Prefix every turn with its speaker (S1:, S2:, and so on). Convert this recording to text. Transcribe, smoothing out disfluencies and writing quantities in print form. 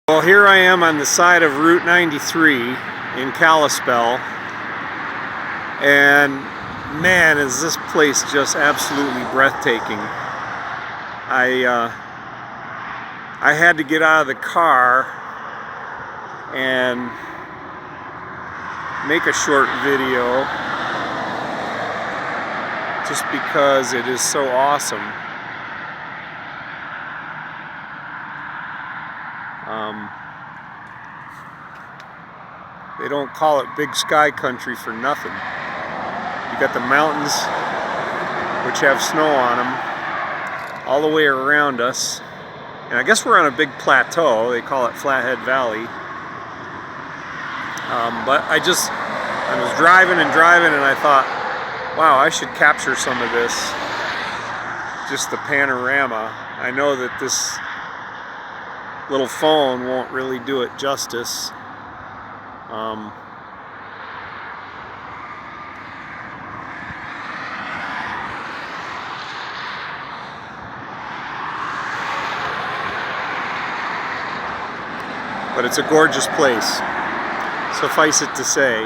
S1: Well, here I am on the side of Route 93 in Kalispell, and man, is this place just absolutely breathtaking. I had to get out of the car and make a short video just because it is so awesome. They don't call it Big Sky Country for nothing. You got the mountains, which have snow on them, all the way around us. And I guess we're on a big plateau. They call it Flathead Valley. But I was driving and I thought, wow, I should capture some of this. Just the panorama. I know that this little phone won't really do it justice. But it's a gorgeous place, suffice it to say.